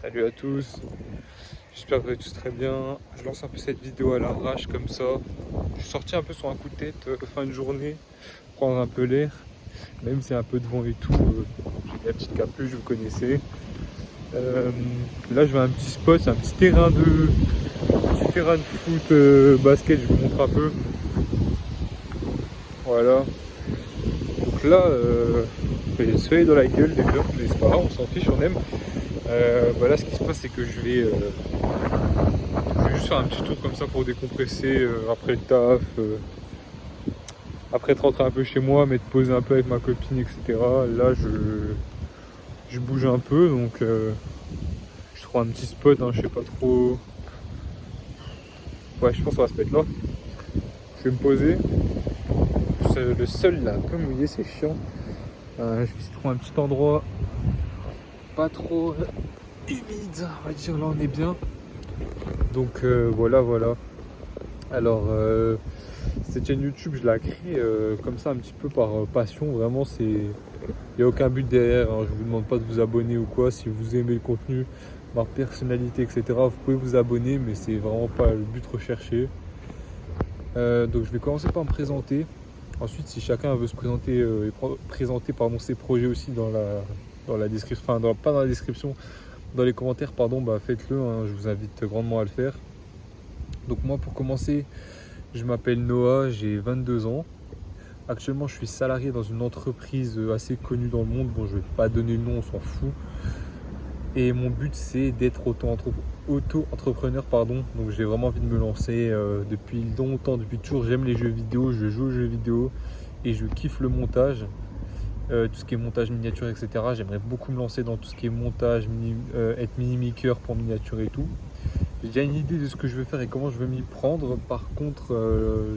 Salut à tous, j'espère que vous allez tous très bien. Je lance un peu cette vidéo à l'arrache comme ça. Je suis sorti un peu sur un coup de tête fin de journée, prendre un peu l'air, même si c'est un peu de vent et tout. J'ai la petite capuche, vous connaissez. Là je vais à un petit spot, c'est un petit terrain de foot basket, je vous montre un peu. Voilà. Donc là, il y a le soleil dans la gueule déjà, mais c'est pas grave, on s'en fiche, on aime. Là ce qui se passe c'est que je vais juste faire un petit tour comme ça pour décompresser après le taf, après être rentré un peu chez moi, m'être posé un peu avec ma copine, etc. Là je bouge un peu, donc je trouve un petit spot, hein, je sais pas trop. Ouais, je pense qu'on va se mettre là. Je vais me poser. Le sol là, un peu mouillé, c'est chiant. Je vais essayer de trouver un petit endroit pas trop humide, on va dire. Là on est bien. Donc voilà. Alors cette chaîne YouTube, je la crée comme ça un petit peu par passion. Vraiment, il n'y a aucun but derrière, hein. Je ne vous demande pas de vous abonner ou quoi. Si vous aimez le contenu, ma personnalité, etc., vous pouvez vous abonner, mais c'est vraiment pas le but recherché. Donc je vais commencer par me présenter. Ensuite, si chacun veut se présenter et présenter ses projets aussi dans la description, enfin pas dans la description, dans les commentaires, pardon, faites-le, hein, je vous invite grandement à le faire. Donc moi, pour commencer, je m'appelle Noah, j'ai 22 ans. Actuellement, je suis salarié dans une entreprise assez connue dans le monde. Bon, je ne vais pas donner le nom, on s'en fout. Et mon but, c'est d'être auto-entrepreneur, pardon. Donc j'ai vraiment envie de me lancer depuis longtemps, depuis toujours. J'aime les jeux vidéo, je joue aux jeux vidéo et je kiffe le montage. Tout ce qui est montage miniature, etc. J'aimerais beaucoup me lancer dans tout ce qui est montage, être mini-maker pour miniature et tout. J'ai déjà une idée de ce que je veux faire et comment je veux m'y prendre. Par contre,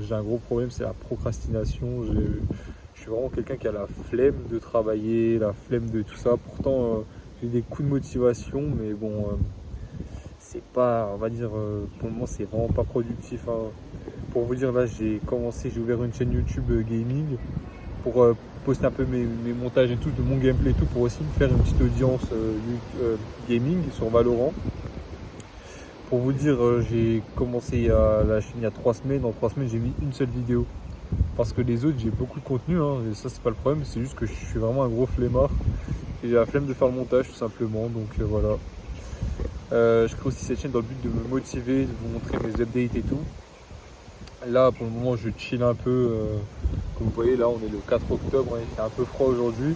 j'ai un gros problème, c'est la procrastination. Je suis vraiment quelqu'un qui a la flemme de travailler, la flemme de tout ça. Pourtant, j'ai des coups de motivation, mais bon, c'est pas, on va dire, pour le moment, c'est vraiment pas productif, hein. Pour vous dire, là, j'ai ouvert une chaîne YouTube gaming pour poster un peu mes montages et tout, de mon gameplay et tout, pour aussi me faire une petite audience gaming sur Valorant. Pour vous dire, j'ai commencé la chaîne il y a 3 semaines. En 3 semaines, j'ai mis une seule vidéo. Parce que les autres, j'ai beaucoup de contenu, hein, et ça, c'est pas le problème. C'est juste que je suis vraiment un gros flemmard. Et j'ai la flemme de faire le montage, tout simplement. Donc voilà. Je crée aussi cette chaîne dans le but de me motiver, de vous montrer mes updates et tout. Là, pour le moment, je chill un peu. Comme vous voyez, là, on est le 4 octobre. Hein, il fait un peu froid aujourd'hui.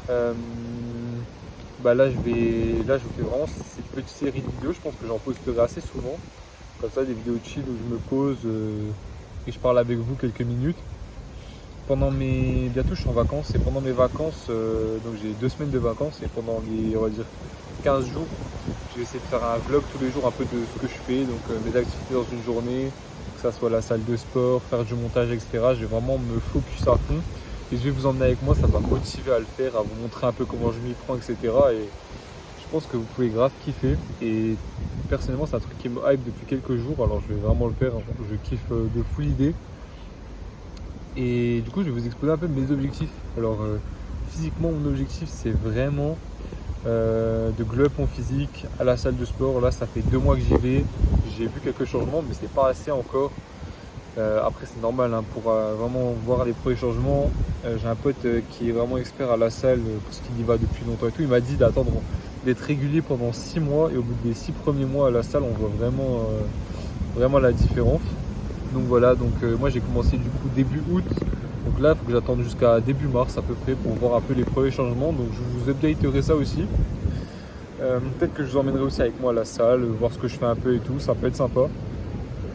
Là, je vous fais vraiment cette petite série de vidéos. Je pense que j'en posterai assez souvent. Comme ça, des vidéos chill où je me pose et je parle avec vous quelques minutes. Bientôt, je suis en vacances. Et pendant mes vacances, donc j'ai 2 semaines de vacances. Et pendant les, on va dire, 15 jours, je vais essayer de faire un vlog tous les jours un peu de ce que je fais. Donc mes activités dans une journée, que ça soit la salle de sport, faire du montage, etc. Je vais vraiment me focus à fond. Et je vais vous emmener avec moi, ça va me motiver à le faire, à vous montrer un peu comment je m'y prends, etc. Et je pense que vous pouvez grave kiffer. Et personnellement, c'est un truc qui me hype depuis quelques jours, alors je vais vraiment le faire. Je kiffe de fou l'idée. Et du coup, je vais vous exposer un peu mes objectifs. Alors, physiquement, mon objectif, c'est vraiment de glow up mon physique à la salle de sport. Là, ça fait 2 mois que j'y vais. J'ai vu quelques changements, mais c'est pas assez encore. Après, c'est normal, hein, pour vraiment voir les premiers changements. J'ai un pote qui est vraiment expert à la salle parce qu'il y va depuis longtemps et tout. Il m'a dit d'attendre d'être régulier pendant 6 mois et au bout des 6 premiers mois à la salle, on voit vraiment la différence. Donc voilà, moi j'ai commencé du coup début août. Donc là, il faut que j'attende jusqu'à début mars à peu près pour voir un peu les premiers changements. Donc je vous updaterai ça aussi. Peut-être que je vous emmènerai aussi avec moi à la salle, voir ce que je fais un peu et tout. Ça peut être sympa.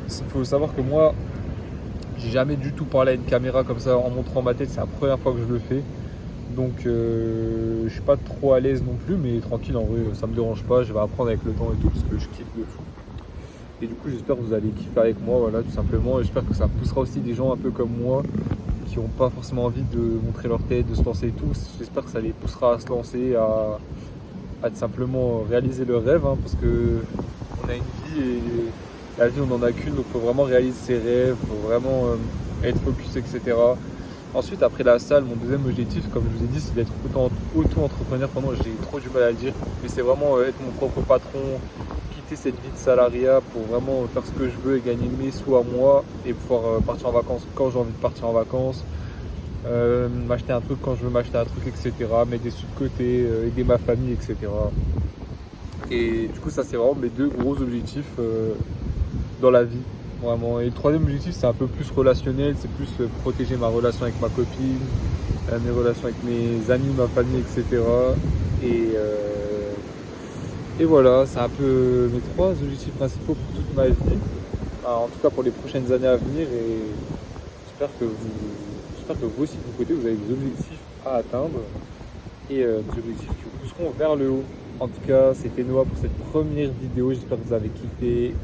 Il faut savoir que moi, j'ai jamais du tout parlé à une caméra comme ça en montrant ma tête, c'est la première fois que je le fais. Donc je suis pas trop à l'aise non plus, mais tranquille, en vrai ça me dérange pas, je vais apprendre avec le temps et tout parce que je kiffe de fou. Et du coup j'espère que vous allez kiffer avec moi, voilà, tout simplement. Et j'espère que ça poussera aussi des gens un peu comme moi qui n'ont pas forcément envie de montrer leur tête, de se lancer et tout. J'espère que ça les poussera à se lancer, à tout simplement réaliser leurs rêves, hein, parce que on a une vie et la vie on n'en a qu'une, donc il faut vraiment réaliser ses rêves, il faut vraiment être focus, etc. Ensuite, après la salle, mon deuxième objectif, comme je vous ai dit, c'est d'être auto-entrepreneur. Pardon, j'ai trop du mal à le dire, mais c'est vraiment être mon propre patron, quitter cette vie de salariat pour vraiment faire ce que je veux et gagner mes sous à moi et pouvoir partir en vacances quand j'ai envie de partir en vacances, m'acheter un truc quand je veux m'acheter un truc, etc. Mettre des sous de côté, aider ma famille, etc. Et du coup, ça, c'est vraiment mes deux gros objectifs dans la vie. Vraiment. Et le troisième objectif, c'est un peu plus relationnel, c'est plus protéger ma relation avec ma copine, mes relations avec mes amis, ma famille, etc. Et, euh, et voilà, c'est un peu mes trois objectifs principaux pour toute ma vie, en tout cas pour les prochaines années à venir. Et j'espère que vous aussi de votre côté, vous avez des objectifs à atteindre et des objectifs qui vous pousseront vers le haut. En tout cas, c'était Noah pour cette première vidéo. J'espère que vous avez kiffé.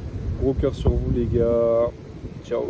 Gros cœur sur vous les gars. Ciao.